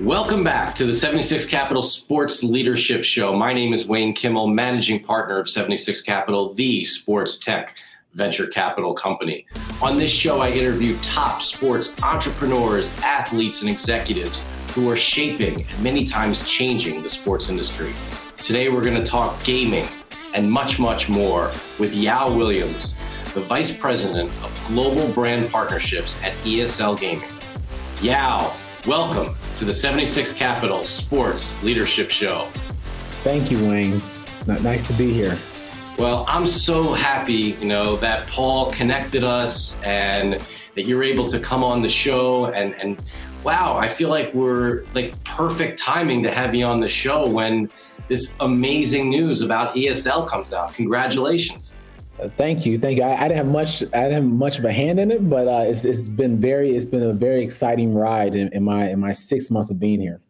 Welcome back to the 76 Capital Sports Leadership Show. My name is Wayne Kimmel, managing partner of 76 Capital, the sports tech venture capital company. On this show, I interview top sports entrepreneurs, athletes, and executives who are shaping and many times changing the sports industry. Today, we're going to talk gaming and much, much more with Yao Williams, the Vice President of Global Brand Partnerships at ESL Gaming. Yao, welcome to the 76 Capital Sports Leadership Show. Thank you, Wayne. Nice to be here. Well, I'm so happy, that Paul connected us and that you're able to come on the show. And wow, I feel like we're like perfect timing to have you on the show when this amazing news about ESL comes out. Congratulations. Thank you. I didn't have much of a hand in it, but it's been a very exciting ride in my 6 months of being here.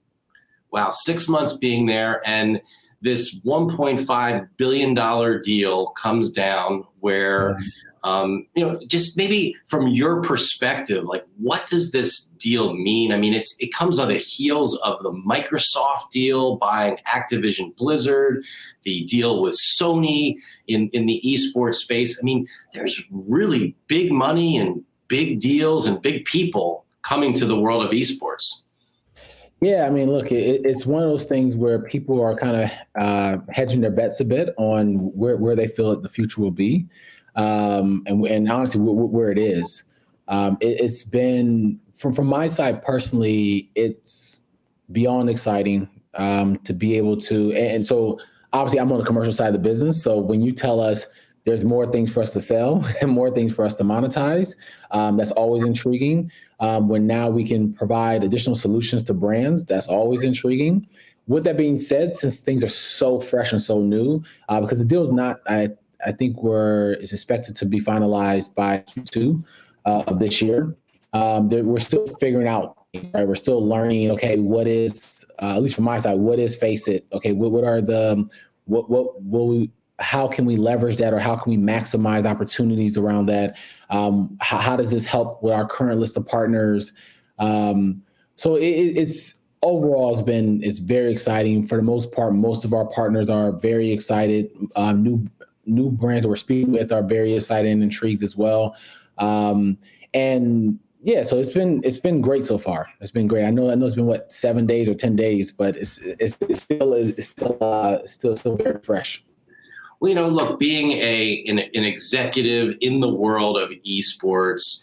Wow, 6 months being there, and this $1.5 billion deal comes down where, just maybe from your perspective, like what does this deal mean? I mean, it comes on the heels of the Microsoft deal buying Activision Blizzard, the deal with Sony in the esports space. I mean, there's really big money and big deals and big people coming to the world of esports. Yeah, I mean, look, it's one of those things where people are kind of hedging their bets a bit on where they feel that the future will be, and honestly, where it is. It's been, from my side personally, it's beyond exciting to be able to, and so obviously I'm on the commercial side of the business. So when you tell us there's more things for us to sell and more things for us to monetize, that's always intriguing. When now we can provide additional solutions to brands, that's always intriguing. With that being said, since things are so fresh and so new, because the deal is not, I think it's expected to be finalized by Q2 of this year. We're still figuring out, right? We're still learning, okay, what is, at least from my side, what is Face It? Okay, what are the, how can we leverage that, or how can we maximize opportunities around that? How does this help with our current list of partners? So it's overall, it's very exciting. For the most part, most of our partners are very excited. New brands that we're speaking with are very excited and intrigued as well. And yeah, so it's been great so far. It's been great. I know it's been 7 days or 10 days, but it's still very fresh. Well, look, being an executive in the world of esports,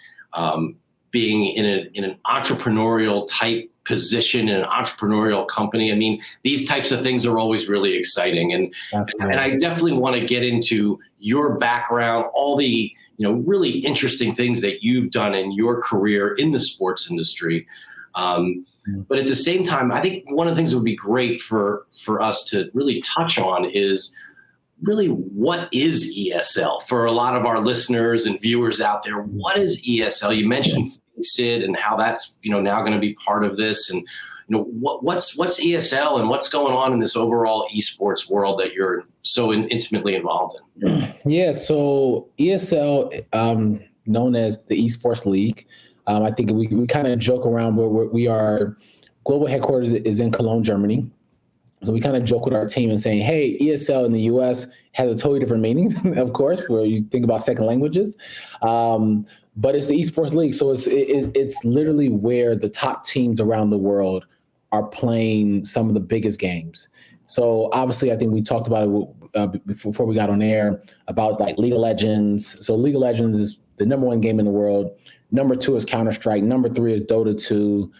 being in an entrepreneurial type position in an entrepreneurial company, I mean, these types of things are always really exciting. And I definitely want to get into your background, all the really interesting things that you've done in your career in the sports industry. But at the same time, I think one of the things that would be great for us to really touch on is really, what is ESL? For a lot of our listeners and viewers out there, what is ESL? You mentioned Face It and how that's now going to be part of this, and what's ESL and what's going on in this overall esports world that you're so intimately involved in? Yeah, so ESL, known as the Esports League, I think we kind of joke around where we are. Global headquarters is in Cologne, Germany. So we kind of joke with our team and saying, hey, ESL in the US has a totally different meaning, of course, where you think about second languages. But it's the Esports League. So it's literally where the top teams around the world are playing some of the biggest games. So obviously, I think we talked about it before we got on air about like League of Legends. So League of Legends is the #1 game in the world. Number 2 is Counter-Strike. Number 3 is Dota 2.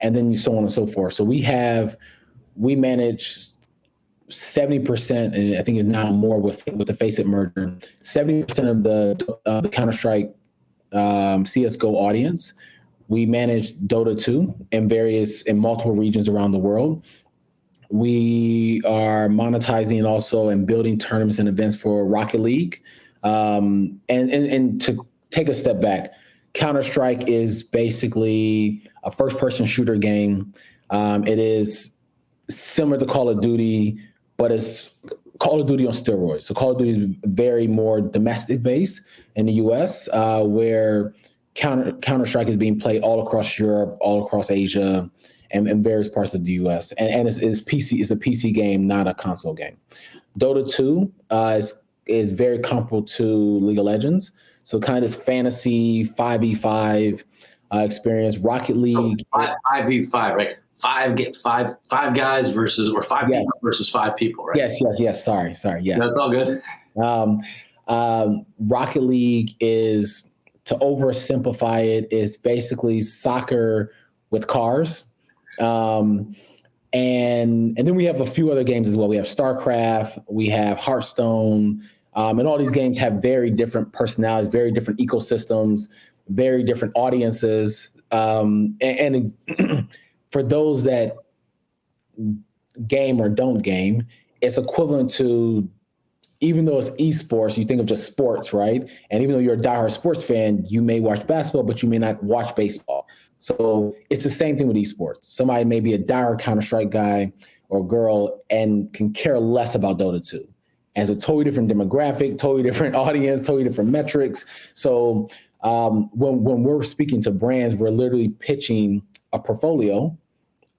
And then so on and so forth. So we manage 70%, and I think it's now more with the Face It merger, 70% of the Counter-Strike CSGO audience. We manage Dota 2 in multiple regions around the world. We are monetizing also and building tournaments and events for Rocket League. And to take a step back, Counter-Strike is basically a first-person shooter game. It is similar to Call of Duty, but it's Call of Duty on steroids. So Call of Duty is very more domestic-based in the U.S., where Counter-Strike is being played all across Europe, all across Asia, and various parts of the US. And it's PC. It's a PC game, not a console game. Dota 2 is very comparable to League of Legends. So kind of this fantasy 5v5 experience. Rocket League. 5v5, right? Five guys versus, or five people versus five people, right? Yes. Sorry. Yes. That's all good. Rocket League is, to oversimplify it, is basically soccer with cars. And then we have a few other games as well. We have StarCraft, we have Hearthstone, and all these games have very different personalities, very different ecosystems, very different audiences. And for those that game or don't game, it's equivalent to, even though it's esports, you think of just sports, right? And even though you're a diehard sports fan, you may watch basketball, but you may not watch baseball. So it's the same thing with esports. Somebody may be a diehard Counter-Strike guy or girl and can care less about Dota 2. As a totally different demographic, totally different audience, totally different metrics. So when we're speaking to brands, we're literally pitching a portfolio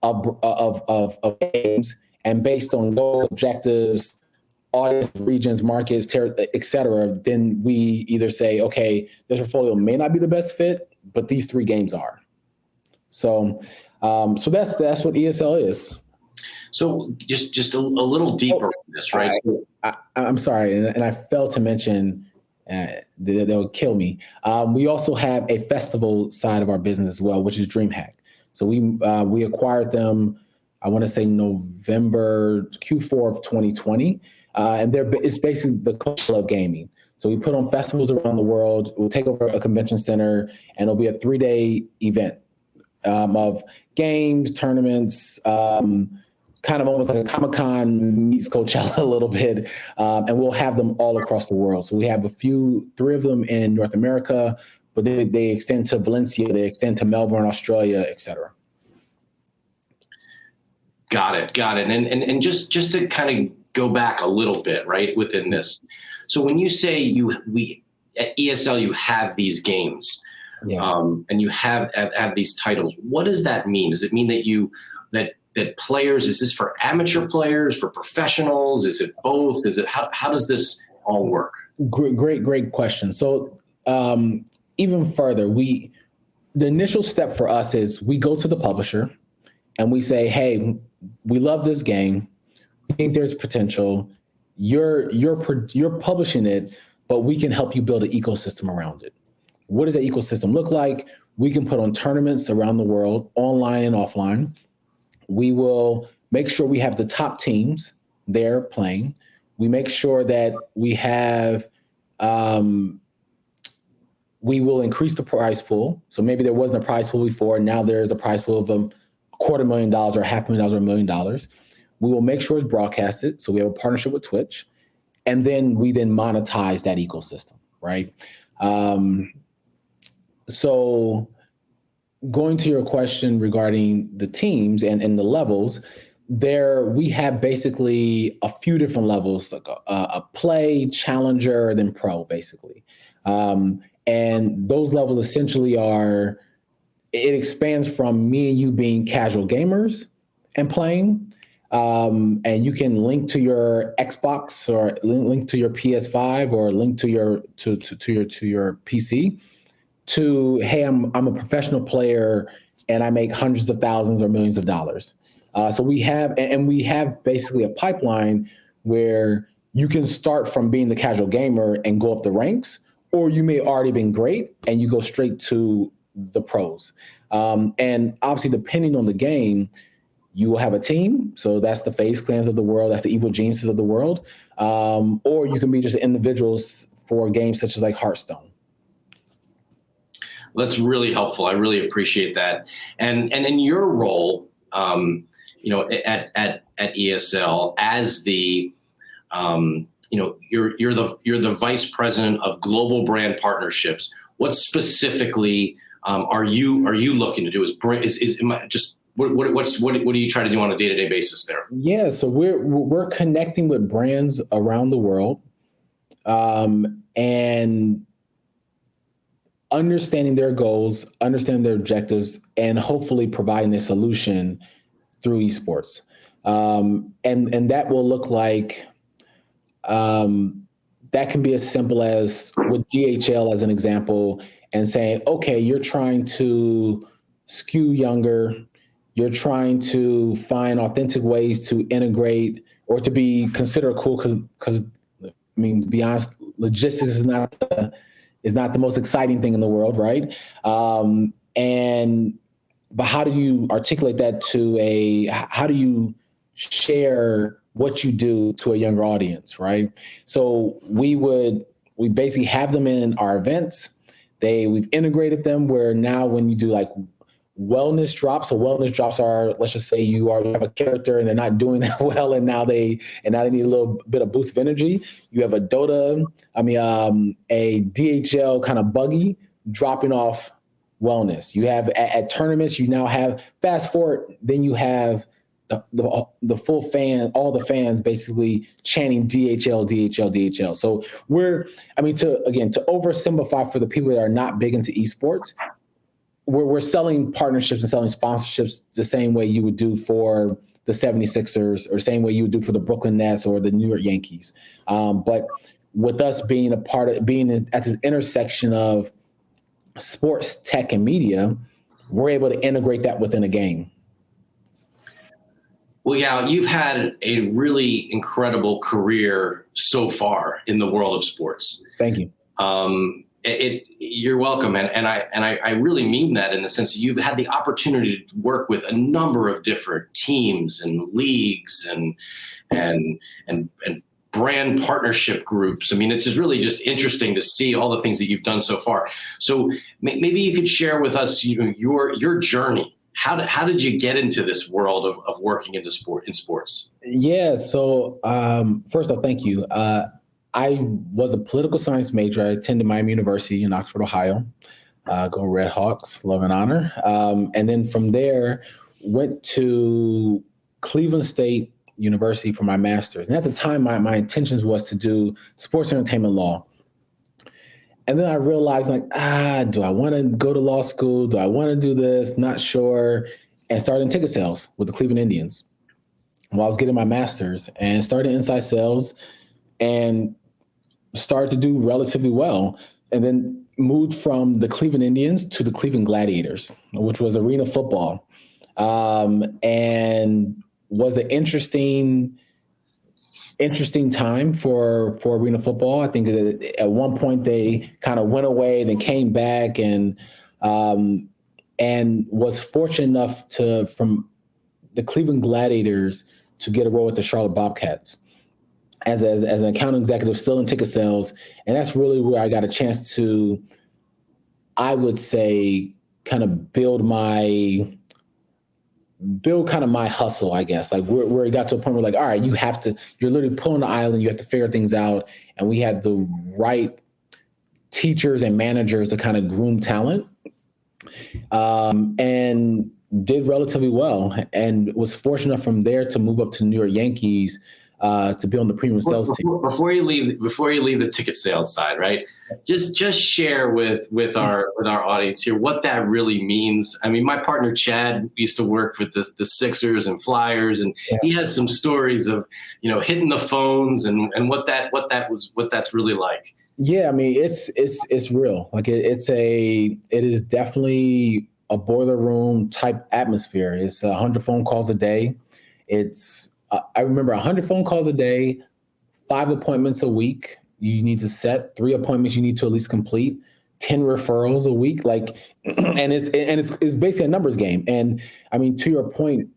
of games, and based on those objectives, audience, regions, markets, et cetera, then we either say, okay, this portfolio may not be the best fit, but these three games are. So that's what ESL is. So just a little deeper on this, right? I'm sorry, and I failed to mention, they'll kill me. We also have a festival side of our business as well, which is DreamHack. So we acquired them, I want to say November Q4 of 2020. And it's basically the culture of gaming. So we put on festivals around the world. We'll take over a convention center, and it'll be a 3-day event of games, tournaments, kind of almost like a Comic-Con meets Coachella a little bit. And we'll have them all across the world. So we have 3 of them in North America, but they extend to Valencia, they extend to Melbourne, Australia, et cetera. Got it. And just to kind of go back a little bit, right, within this. So when you say we at ESL, you have these games, yes, and you have these titles, what does that mean? Does it mean that that players, is this for amateur players, for professionals? Is it both? Is it how does this all work? Great question. So even further, the initial step for us is we go to the publisher and we say, hey, we love this game. We think there's potential. You're publishing it, but we can help you build an ecosystem around it. What does that ecosystem look like? We can put on tournaments around the world, online and offline. We will make sure we have the top teams there playing. We make sure that we have, we will increase the prize pool. So maybe there wasn't a prize pool before. Now there's a prize pool of $250,000 or $500,000 or $1 million. We will make sure it's broadcasted. So we have a partnership with Twitch. And then we monetize that ecosystem, right? So going to your question regarding the teams and the levels, we have basically a few different levels, like a play, challenger, then pro, basically. And those levels essentially it expands from me and you being casual gamers and playing. And you can link to your Xbox or link to your PS5 or link to your PC to, hey, I'm a professional player and I make hundreds of thousands or millions of dollars. So we have basically a pipeline where you can start from being the casual gamer and go up the ranks, or you may already been great and you go straight to the pros. And obviously, depending on the game, you will have a team. So that's the FaZe Clans of the world. That's the Evil Geniuses of the world. Or you can be just individuals for games such as like Hearthstone. That's really helpful. I really appreciate that. And in your role, at ESL as the, you're the vice president of global brand partnerships. What specifically are you looking to do? What do you try to do on a day-to-day basis there? Yeah, so we're connecting with brands around the world, and understanding their goals, understanding their objectives, and hopefully providing a solution through esports. And that will look like, that can be as simple as with DHL as an example, and saying, okay, you're trying to skew younger, you're trying to find authentic ways to integrate or to be considered cool, because I mean, to be honest, logistics is not the most exciting thing in the world, right? But how do you articulate that how do you share what you do to a younger audience, right? So we basically have them in our events. We've integrated them where now when you do like wellness drops, so wellness drops are, let's just say you have a character and they're not doing that well, and now they need a little bit of boost of energy. You have a DHL kind of buggy dropping off wellness. You have at tournaments, you now have, fast forward, then you have the full fan, all the fans basically chanting DHL, DHL, DHL. So to oversimplify for the people that are not big into esports, we're selling partnerships and selling sponsorships the same way you would do for the 76ers, or same way you would do for the Brooklyn Nets or the New York Yankees. But with us being at this intersection of sports, tech, and media, we're able to integrate that within a game. Well, yeah, you've had a really incredible career so far in the world of sports. Thank you. You're welcome, and I really mean that in the sense that you've had the opportunity to work with a number of different teams and leagues and brand partnership groups. I mean, it's really just interesting to see all the things that you've done so far. So maybe you could share with us, your journey. How did you get into this world of working in sports? Yeah. So first off, thank you. I was a political science major. I attended Miami University in Oxford, Ohio. Go Red Hawks, love and honor. And then from there, went to Cleveland State University for my master's. And at the time, my intentions was to do sports entertainment law. And then I realized, like, do I want to go to law school? Do I want to do this? Not sure. And started in ticket sales with the Cleveland Indians while I was getting my master's, and started inside sales and started to do relatively well. And then moved from the Cleveland Indians to the Cleveland Gladiators, which was arena football. And was an interesting time for arena football. I think that at one point they kind of went away, then came back, and was fortunate enough from the Cleveland Gladiators to get a role with the Charlotte Bobcats as an account executive, still in ticket sales. And that's really where I got a chance to, I would say, kind of build kind of my hustle, I guess. Like where it got to a point where, like, all right, you're literally pulling the island, you have to figure things out. And we had the right teachers and managers to kind of groom talent, and did relatively well, and was fortunate enough from there to move up to the New York Yankees, to be on the premium sales team. Before you leave the ticket sales side, right? Just share with our audience here what that really means. I mean, my partner Chad used to work with the Sixers and Flyers, and he has some stories of hitting the phones and what that's really like. Yeah, I mean, it's real. Like it is definitely a boiler room type atmosphere. It's 100 phone calls a day. I remember 100 phone calls a day, 5 appointments a week. You need to set 3 appointments you need to at least complete, 10 referrals a week. Like, and it's basically a numbers game. And I mean, to your point,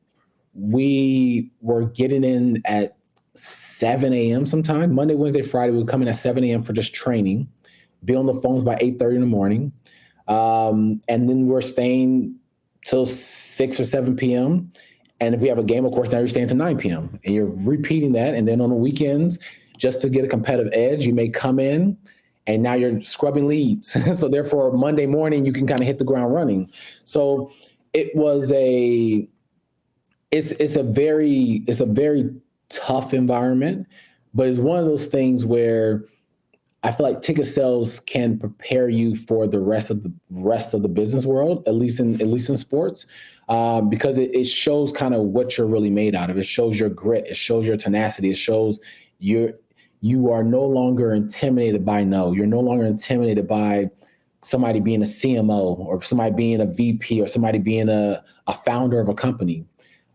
we were getting in at 7 a.m. sometime. Monday, Wednesday, Friday, we would come in at 7 a.m. for just training, be on the phones by 8:30 in the morning. And then we're staying till 6 or 7 p.m. And if we have a game, of course, now you're staying to 9 p.m. and you're repeating that. And then on the weekends, just to get a competitive edge, you may come in and now you're scrubbing leads. So therefore, Monday morning, you can kind of hit the ground running. So it's a very tough environment, but it's one of those things where I feel like ticket sales can prepare you for the rest of the business world, at least in sports, because it shows kind of what you're really made out of. It shows your grit. It shows your tenacity. It shows you are no longer intimidated by no. You're no longer intimidated by somebody being a CMO or somebody being a VP or somebody being a founder of a company.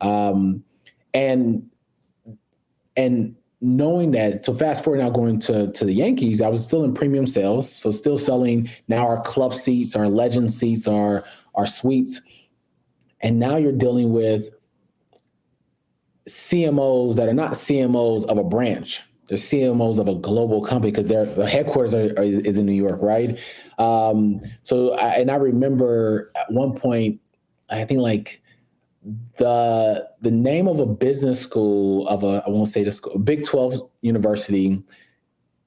And knowing that, so fast forward now going to the Yankees, I was still in premium sales. So still selling now our club seats, our legend seats, our suites. And now you're dealing with CMOs that are not CMOs of a branch. They're CMOs of a global company because their headquarters is in New York, right? I remember at one point, I think like the name of a business school I won't say the school, Big 12 university,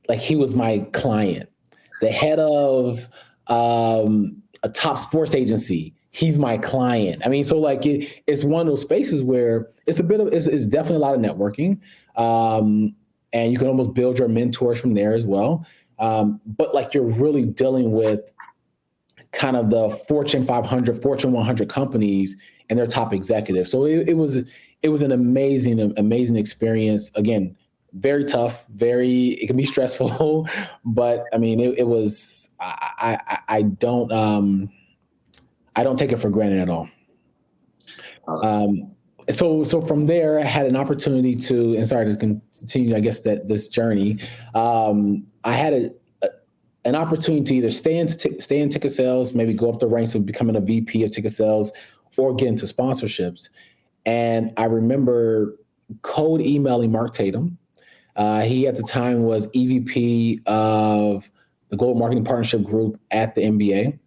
like he was my client. The head of a top sports agency, he's my client. I mean, so like it's one of those spaces where it's definitely a lot of networking. And you can almost build your mentors from there as well. But like you're really dealing with kind of the Fortune 500, Fortune 100 companies and their top executives. So it was an amazing experience. Again, very tough, it can be stressful, but I mean, it was, I don't take it for granted at all. So from there, I had an opportunity and started to continue, I guess, this journey. I had an opportunity to either stay in ticket sales, maybe go up the ranks of becoming a VP of ticket sales, or get into sponsorships. And I remember cold emailing Mark Tatum. He at the time was EVP of the Global Marketing Partnership Group at the NBA.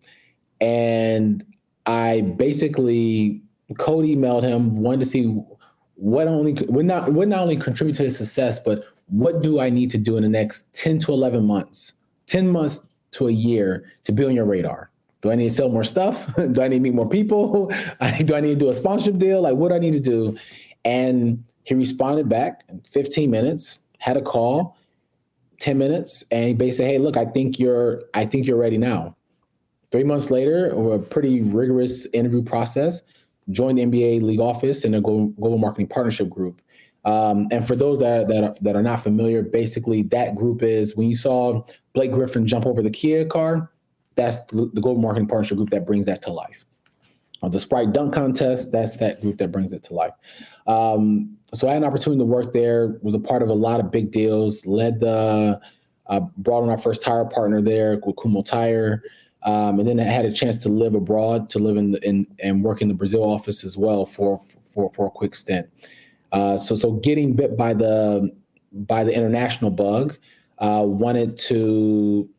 And I basically cold emailed him, wanted to see what not only contribute to his success, but what do I need to do in the next 10 to 11 months, 10 months to a year to be on your radar? Do I need to sell more stuff? Do I need to meet more people? Do I need to do a sponsorship deal? Like, what do I need to do? And he responded back in 15 minutes, had a call, 10 minutes, and he basically said, hey, look, I think you're ready now. 3 months later, a pretty rigorous interview process, joined the NBA league office in a global marketing partnership group. And for those that are not familiar, basically that group is when you saw Blake Griffin jump over the Kia car, that's the global marketing partnership group that brings that to life. The Sprite Dunk Contest, that's that group that brings it to life. So I had an opportunity to work there, was a part of a lot of big deals, brought on our first tire partner there with Kimmel Tire. And then I had a chance to live abroad, to live and work in the Brazil office as well for a quick stint. So getting bit by the international bug, wanted to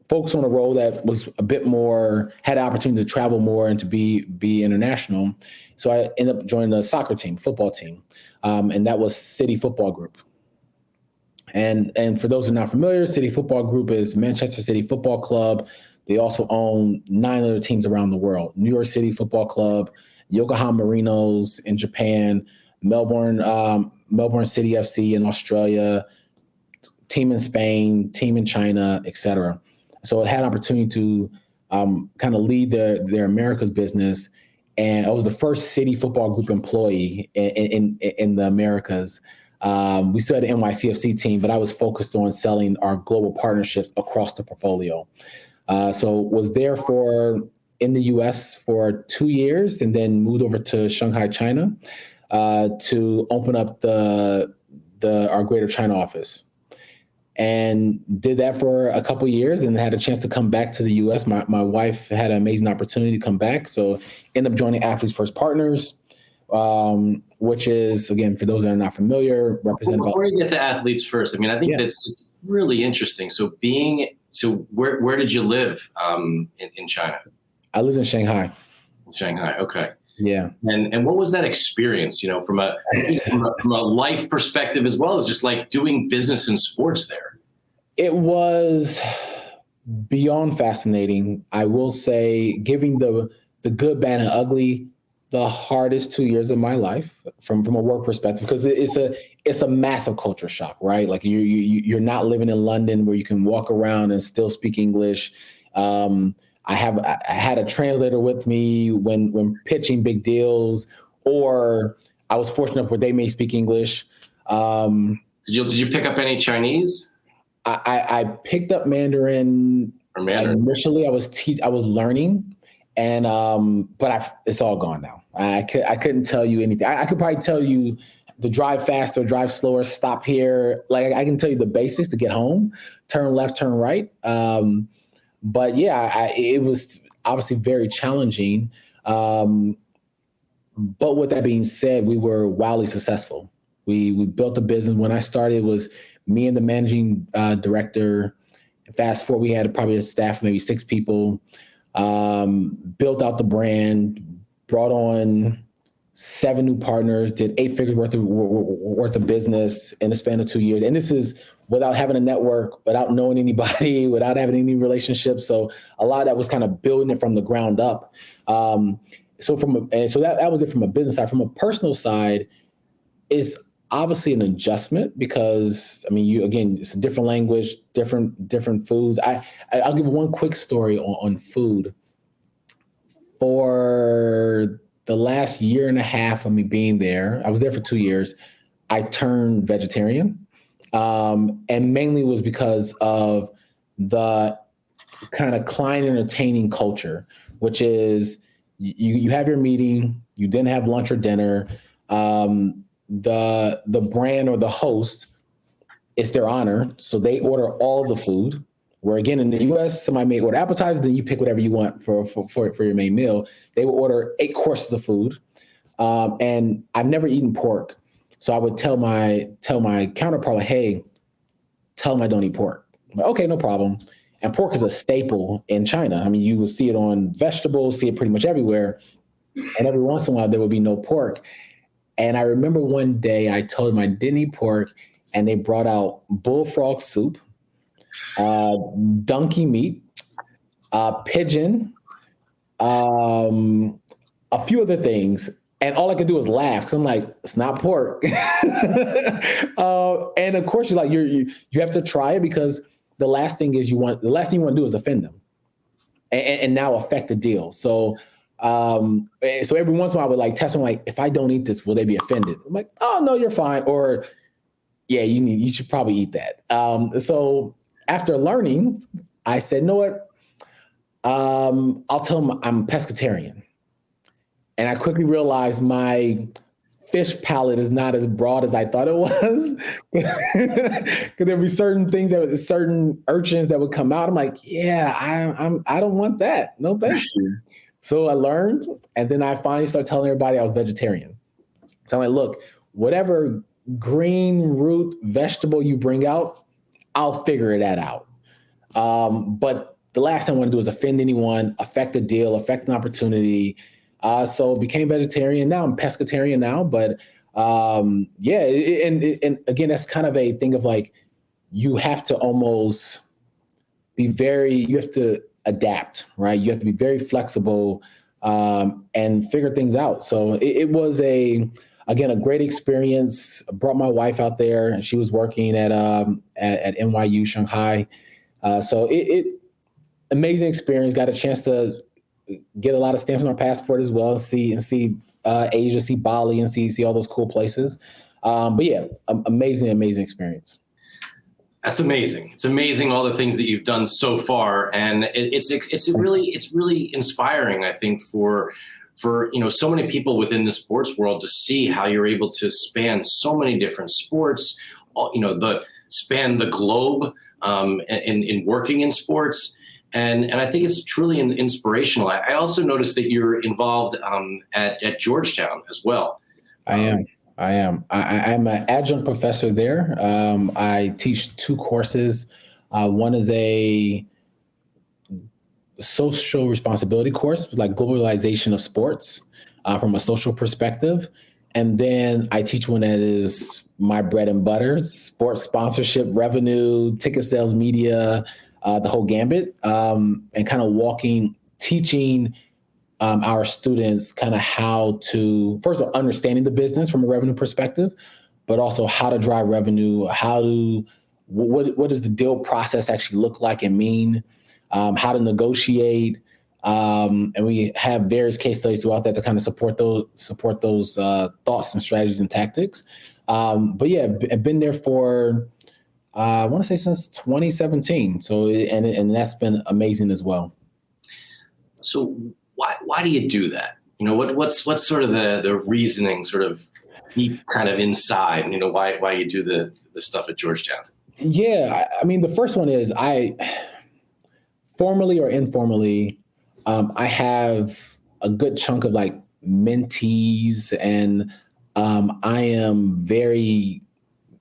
focus on a role that was a bit more, had the opportunity to travel more and to be international. So I ended up joining a soccer team, football team, and that was City Football Group. And for those who are not familiar, City Football Group is Manchester City Football Club. They also own 9 other teams around the world: New York City Football Club, Yokohama Marinos in Japan, Melbourne City FC in Australia, team in Spain, team in China, etc. So I had an opportunity to kind of lead their Americas business, and I was the first City Football Group employee in the Americas. We still had an NYCFC team, but I was focused on selling our global partnerships across the portfolio. So was there in the US for 2 years, and then moved over to Shanghai, China, to open up our Greater China office. And did that for a couple of years, and had a chance to come back to the U.S. My wife had an amazing opportunity to come back, so ended up joining Athletes First Partners, which is, again, for those that are not familiar, represent. Before you get to Athletes First, I mean, I think that's really interesting. So where did you live in China? I lived in Shanghai. Shanghai, okay. Yeah. And what was that experience, from a life perspective, as well as just like doing business in sports there? It was beyond fascinating. I will say, giving the good, bad, and ugly, the hardest 2 years of my life from a work perspective, because it's a massive culture shock, right? Like you're not living in London where you can walk around and still speak English. I had a translator with me when pitching big deals, or I was fortunate enough where they may speak English. Did you pick up any Chinese? I picked up Mandarin. Or Mandarin? Initially, I was learning, and but it's all gone now. I couldn't tell you anything. I could probably tell you to drive faster, drive slower, stop here. Like I can tell you the basics to get home, turn left, turn right. But yeah, it was obviously very challenging. But with that being said, we were wildly successful. We built a business. When I started, it was me and the managing director. Fast forward, we had probably a staff of maybe 6 people. Built out the brand, brought on 7 new partners, did 8 figures worth of business in the span of 2 years. And this is without having a network, without knowing anybody, without having any relationships. So a lot of that was kind of building it from the ground up. So that was it from a business side. From a personal side, it's obviously an adjustment because it's a different language, different foods. I'll give one quick story on food. For the last year and a half of me being there, I was there for 2 years. I turned vegetarian, and mainly was because of the kind of client entertaining culture, which is you have your meeting, you then have lunch or dinner. The brand or the host, it's their honor, so they order all the food. Where again in the U.S., somebody may order appetizers, then you pick whatever you want for your main meal. They will order 8 courses of food, and I've never eaten pork, so I would tell my counterpart, like, hey, tell them I don't eat pork. I'm like, okay, no problem. And pork is a staple in China. I mean, you will see it on vegetables, see it pretty much everywhere. And every once in a while, there will be no pork. And I remember one day I told them I didn't eat pork, and they brought out bullfrog soup, donkey meat, pigeon, a few other things. And all I could do was laugh because I'm like, it's not pork. And of course, you have to try it because the last thing you want to do is offend them and now affect the deal. So every once in a while I would test them, like, if I don't eat this, will they be offended? I'm like, oh no, you're fine. Or yeah, you should probably eat that. So after learning, I said, you know what? I'll tell them I'm pescatarian. And I quickly realized my fish palate is not as broad as I thought it was. Because there'd be certain things certain urchins that would come out. I'm like, yeah, I don't want that. No, thank you. So I learned, and then I finally started telling everybody I was vegetarian. So I'm like, look, whatever green root vegetable you bring out, I'll figure that out. But the last thing I want to do is offend anyone, affect a deal, affect an opportunity. So became vegetarian. Now I'm pescatarian now, but yeah. And again, that's kind of a thing of like, you have to almost you have to adapt, right? You have to be very flexible and figure things out. So it was a great experience. I brought my wife out there, and she was working at NYU Shanghai. So it amazing experience. Got a chance to get a lot of stamps on our passport as well, and see Asia, see Bali, and see all those cool places. But yeah, amazing experience. That's amazing. It's amazing all the things that you've done so far, and it's really inspiring, I think, for so many people within the sports world to see how you're able to span so many different sports, span the globe in working in sports. And I think it's truly inspirational. I also noticed that you're involved at Georgetown as well. I am. I'm an adjunct professor there. I teach 2 courses. One is a social responsibility course, like globalization of sports from a social perspective. And then I teach one that is my bread and butter, sports sponsorship, revenue, ticket sales, media, the whole gambit, and kind of teaching our students kind of how to, first of all, understanding the business from a revenue perspective, but also how to drive revenue, what does the deal process actually look like and mean, how to negotiate. And we have various case studies throughout that to kind of support those thoughts and strategies and tactics. But yeah, I've been there for, I want to say since 2017. So, and that's been amazing as well. So why do you do that? What's sort of the reasoning, sort of deep kind of inside, why you do the stuff at Georgetown? Yeah, I mean, the first one is formally or informally, I have a good chunk of like mentees, and I am very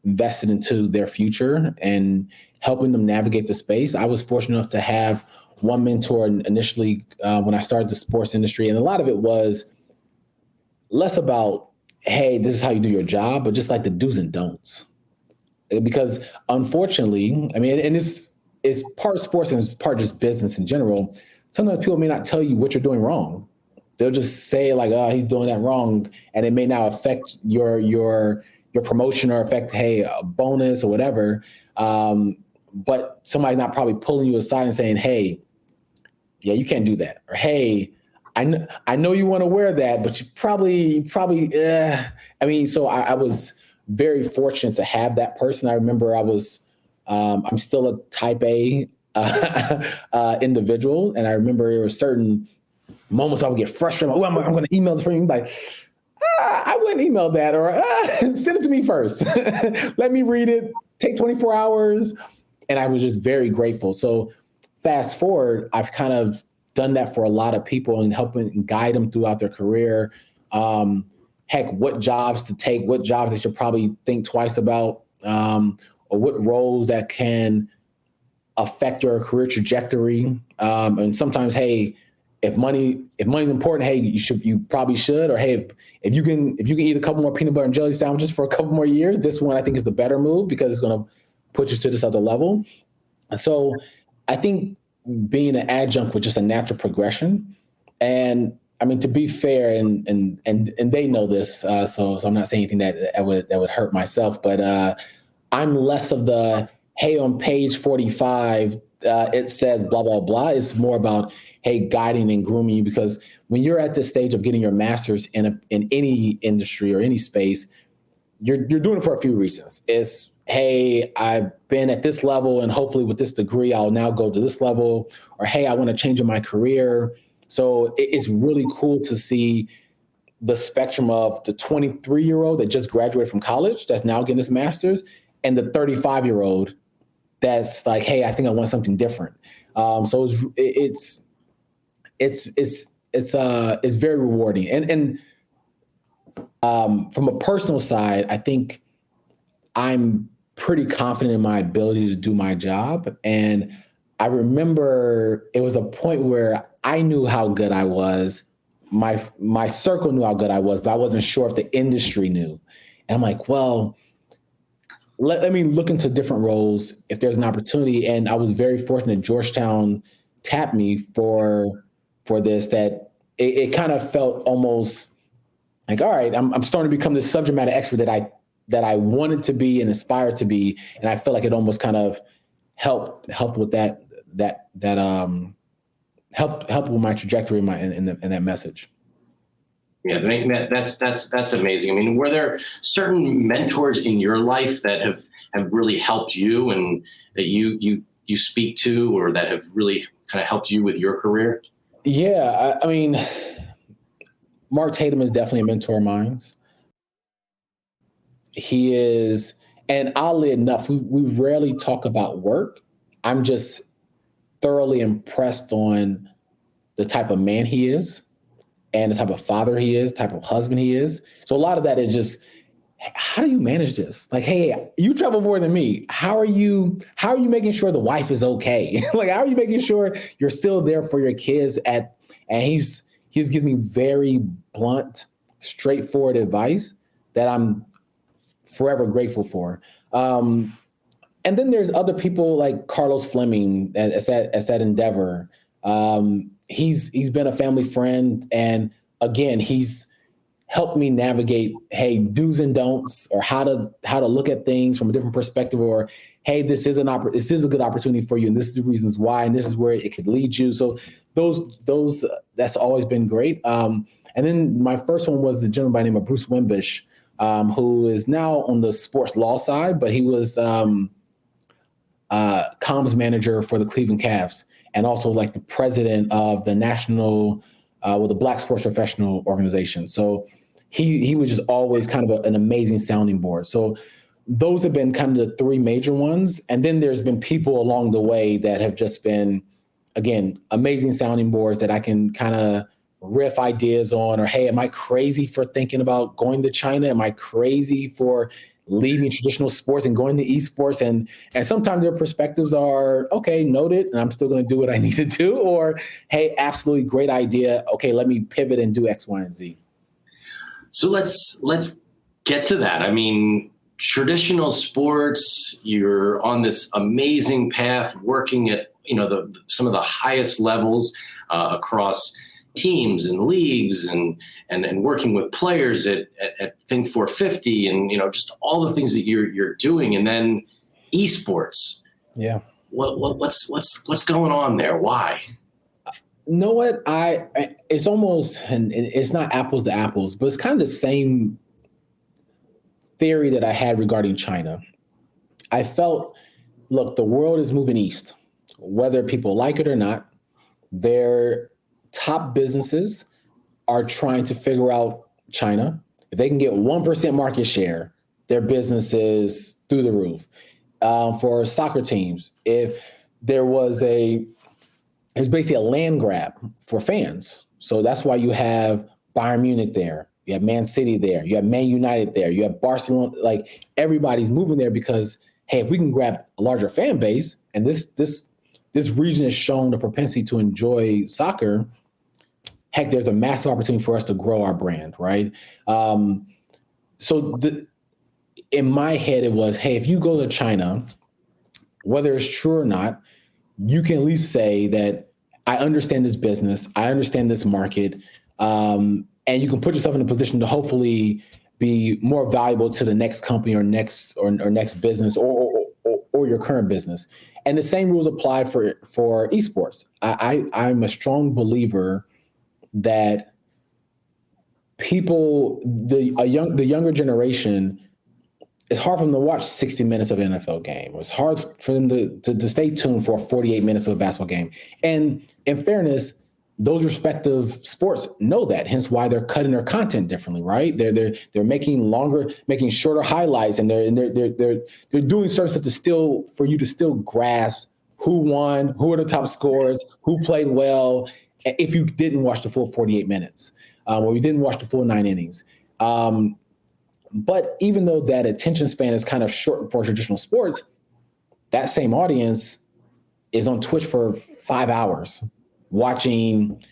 vested into their future and helping them navigate the space. I was fortunate enough to have one mentor initially when I started the sports industry, and a lot of it was less about, hey, this is how you do your job, but just like the do's and don'ts. Because unfortunately, I mean, and it's part sports and it's part just business in general. Sometimes people may not tell you what you're doing wrong. They'll just say like, "Oh, he's doing that wrong," and it may now affect your promotion or affect, hey, a bonus or whatever. But somebody not probably pulling you aside and saying, "Hey, yeah, you can't do that," or "Hey, I know you want to wear that, but you probably." I mean, so I was very fortunate to have that person. I remember I'm still a type A individual, and I remember there were certain moments I would get frustrated. I'm going to email this person, like, I wouldn't email that, or send it to me first. Let me read it. Take 24 hours, and I was just very grateful. So fast forward, I've kind of done that for a lot of people and helping guide them throughout their career. Heck, what jobs to take, what jobs they should probably think twice about, or what roles that can affect your career trajectory. And sometimes, hey, if money's important, hey, you probably should, or hey, if you can eat a couple more peanut butter and jelly sandwiches for a couple more years, this one I think is the better move because it's going to put you to this other level. So I think being an adjunct was just a natural progression. And I mean, to be fair, and they know this, so I'm not saying anything that would hurt myself, but I'm less of the, hey, on page 45, it says blah, blah, blah. It's more about, hey, guiding and grooming you, because when you're at this stage of getting your master's in any industry or any space, you're doing it for a few reasons. It's, hey, I've been at this level and hopefully with this degree, I'll now go to this level, or hey, I want to change in my career. So it's really cool to see the spectrum of the 23-year-old that just graduated from college that's now getting his master's, and the 35-year-old that's like, hey, I think I want something different. So it's very rewarding. And from a personal side, I think I'm pretty confident in my ability to do my job. And I remember it was a point where I knew how good I was. My circle knew how good I was, but I wasn't sure if the industry knew. And I'm like, well, let me look into different roles if there's an opportunity. And I was very fortunate Georgetown tapped me for this, that it kind of felt almost like, all right, I'm starting to become this subject matter expert that I wanted to be and aspired to be. And I felt like it almost kind of helped with that helped with my trajectory in that message. Yeah, that's amazing. I mean, were there certain mentors in your life that have really helped you and that you speak to, or that have really kind of helped you with your career? Yeah, I mean, Mark Tatum is definitely a mentor of mine. He is, and oddly enough, we rarely talk about work. I'm just thoroughly impressed on the type of man he is and the type of father he is, type of husband he is. So a lot of that is just, how do you manage this? Like, hey, you travel more than me. How are you making sure the wife is okay? Like, how are you making sure you're still there for your kids and he gives me very blunt, straightforward advice that I'm forever grateful for. And then there's other people like Carlos Fleming at Endeavor. he's been a family friend, and again, he's helped me navigate, hey, do's and don'ts, or how to look at things from a different perspective, or hey, this is a good opportunity for you, and this is the reasons why, and this is where it could lead you. So those that's always been great. And then my first one was the gentleman by the name of Bruce Wimbish, who is now on the sports law side, but he was comms manager for the Cleveland Cavs, and also like the president of the national, the Black Sports Professional Organization. So he was just always kind of an amazing sounding board. So those have been kind of the three major ones. And then there's been people along the way that have just been, again, amazing sounding boards that I can kind of riff ideas on, or, hey, am I crazy for thinking about going to China? Am I crazy for leaving traditional sports and going to esports? And sometimes their perspectives are, okay, noted, and I'm still going to do what I need to do. Or, hey, absolutely great idea. Okay, let me pivot and do X, Y, and Z. So let's get to that. I mean, traditional sports, you're on this amazing path, working at some of the highest levels across teams and leagues, and working with players at Think 450, and just all the things that you're doing, and then esports. Yeah. What's going on there? Why? You know what? It's almost, and it's not apples to apples, but it's kind of the same theory that I had regarding China. I felt, look, the world is moving east, whether people like it or not. Their top businesses are trying to figure out China. If they can get 1% market share, their business is through the roof. For soccer teams, if it's basically a land grab for fans. So that's why you have Bayern Munich there. You have Man City there. You have Man United there. You have Barcelona. Like, everybody's moving there because, hey, if we can grab a larger fan base, and this region has shown the propensity to enjoy soccer, heck, there's a massive opportunity for us to grow our brand, right? In my head, it was, hey, if you go to China, whether it's true or not, you can at least say that I understand this business, I understand this market, and you can put yourself in a position to hopefully be more valuable to the next company or next business or your current business. And the same rules apply for esports. I'm a strong believer that people, the younger generation, it's hard for them to watch 60 minutes of an NFL game. It's hard for them to stay tuned for 48 minutes of a basketball game. And in fairness, those respective sports know that, hence why they're cutting their content differently, right? They're making shorter highlights, and they're doing certain stuff for you to still grasp who won, who are the top scorers, who played well, if you didn't watch the full 48 minutes, or you didn't watch the full 9 innings. But even though that attention span is kind of short for traditional sports, that same audience is on Twitch for 5 hours watching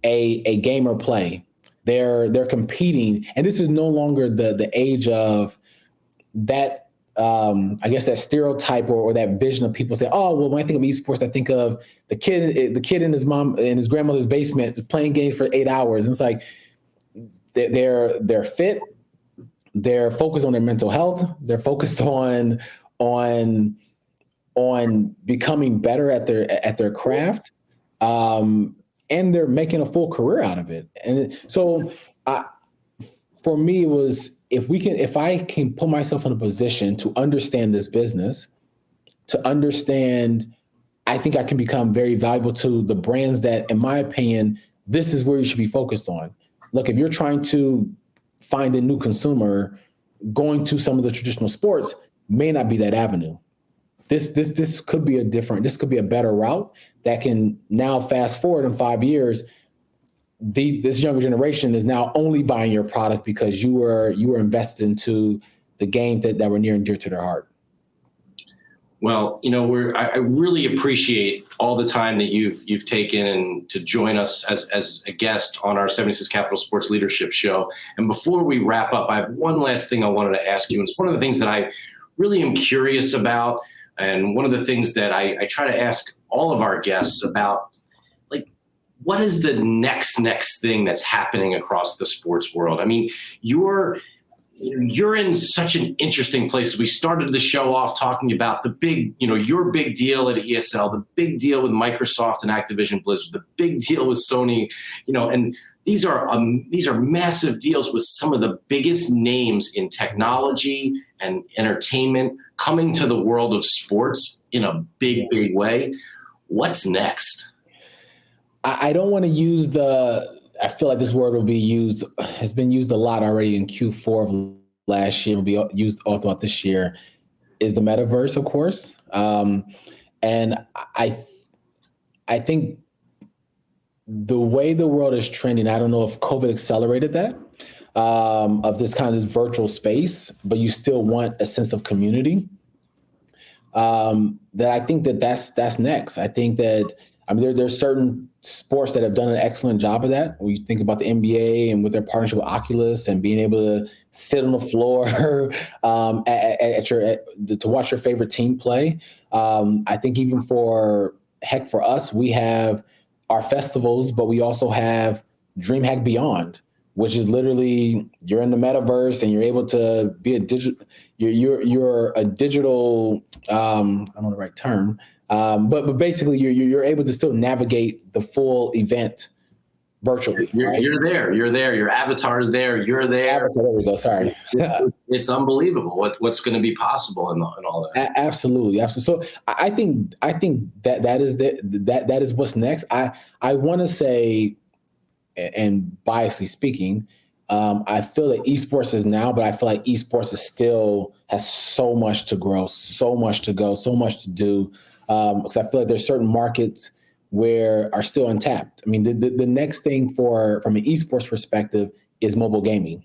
a gamer play. They're competing, and this is no longer the age of that. I guess that stereotype or that vision of people say, oh, well, when I think of esports, I think of the kid in his mom in his grandmother's basement playing games for 8 hours. And it's like they're fit. They're focused on their mental health. They're focused on becoming better at their craft, and they're making a full career out of it. And so, for me, it was if I can put myself in a position to understand this business, to understand, I think I can become very valuable to the brands that, in my opinion, this is where you should be focused on. Look, if you're trying to find a new consumer, going to some of the traditional sports may not be that avenue. This could be this could be a better route that can now fast forward in 5 years. This younger generation is now only buying your product because you were invested into the game that were near and dear to their heart. Well, I really appreciate all the time that you've taken and to join us as a guest on our 76 Capital Sports Leadership Show. And before we wrap up, I have one last thing I wanted to ask you. And it's one of the things that I really am curious about, and one of the things that I try to ask all of our guests about, like, what is the next thing that's happening across the sports world? I mean, you're in such an interesting place. We started the show off talking about the big, your big deal at ESL, the big deal with Microsoft and Activision Blizzard, the big deal with Sony, and these are massive deals with some of the biggest names in technology and entertainment coming to the world of sports in a big way. What's next? I don't want to use I feel like this word has been used a lot already in Q4 of last year, will be used all throughout this year, is the metaverse, of course. And I think the way the world is trending, I don't know if COVID accelerated that, of this kind of this virtual space, but you still want a sense of community. That I think that's next. I think that, there's certain sports that have done an excellent job of that. When you think about the NBA and with their partnership with Oculus and being able to sit on the floor to watch your favorite team play. I think even for us, we have our festivals, but we also have DreamHack Beyond, which is literally you're in the metaverse and you're able to be a digital. You're a digital. I don't know the right term. But basically, you're able to still navigate the full event virtually. You're there. Your avatar is there. You're there. Avatar, there we go. Sorry. It's unbelievable what's going to be possible and all that. Absolutely. So I think that is what's next. I want to say, and biasly speaking, I feel that esports is now, but I feel like esports has so much to grow, so much to go, so much to do. Because I feel like there's certain markets where are still untapped. I mean, the next thing from an esports perspective is mobile gaming.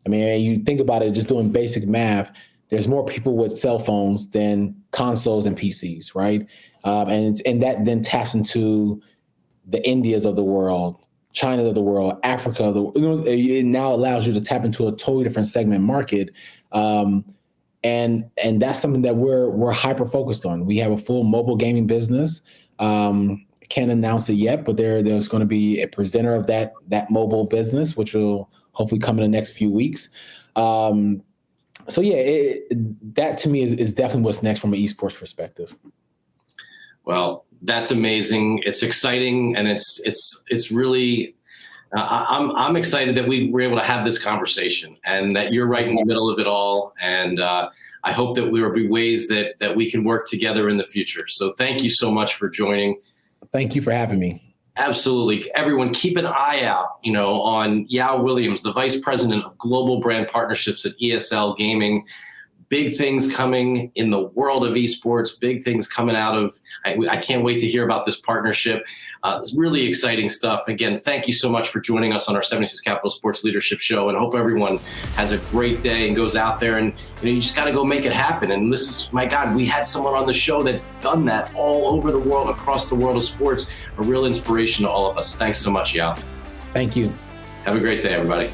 I mean, you think about it, just doing basic math, there's more people with cell phones than consoles and PCs, right? And that then taps into the Indias of the world, China of the world, Africa of the world. It now allows you to tap into a totally different segment market. And that's something that we're hyper focused on. We have a full mobile gaming business. Can't announce it yet, but there's going to be a presenter of that mobile business, which will hopefully come in the next few weeks. So yeah, that to me is definitely what's next from an esports perspective. Well, that's amazing. It's exciting, and it's really. I'm excited that we were able to have this conversation and that you're right in the middle of it all. And I hope that there will be ways that we can work together in the future. So thank you so much for joining. Thank you for having me. Absolutely. Everyone, keep an eye out, on Yao Williams, the Vice President of Global Brand Partnerships at ESL Gaming. Big things coming in the world of esports, big things coming out of, I can't wait to hear about this partnership. It's really exciting stuff. Again, thank you so much for joining us on our 76 Capital Sports Leadership Show, and hope everyone has a great day and goes out there and you just got to go make it happen. And this is, my God, we had someone on the show that's done that all over the world, across the world of sports, a real inspiration to all of us. Thanks so much, Yao. Thank you. Have a great day, everybody.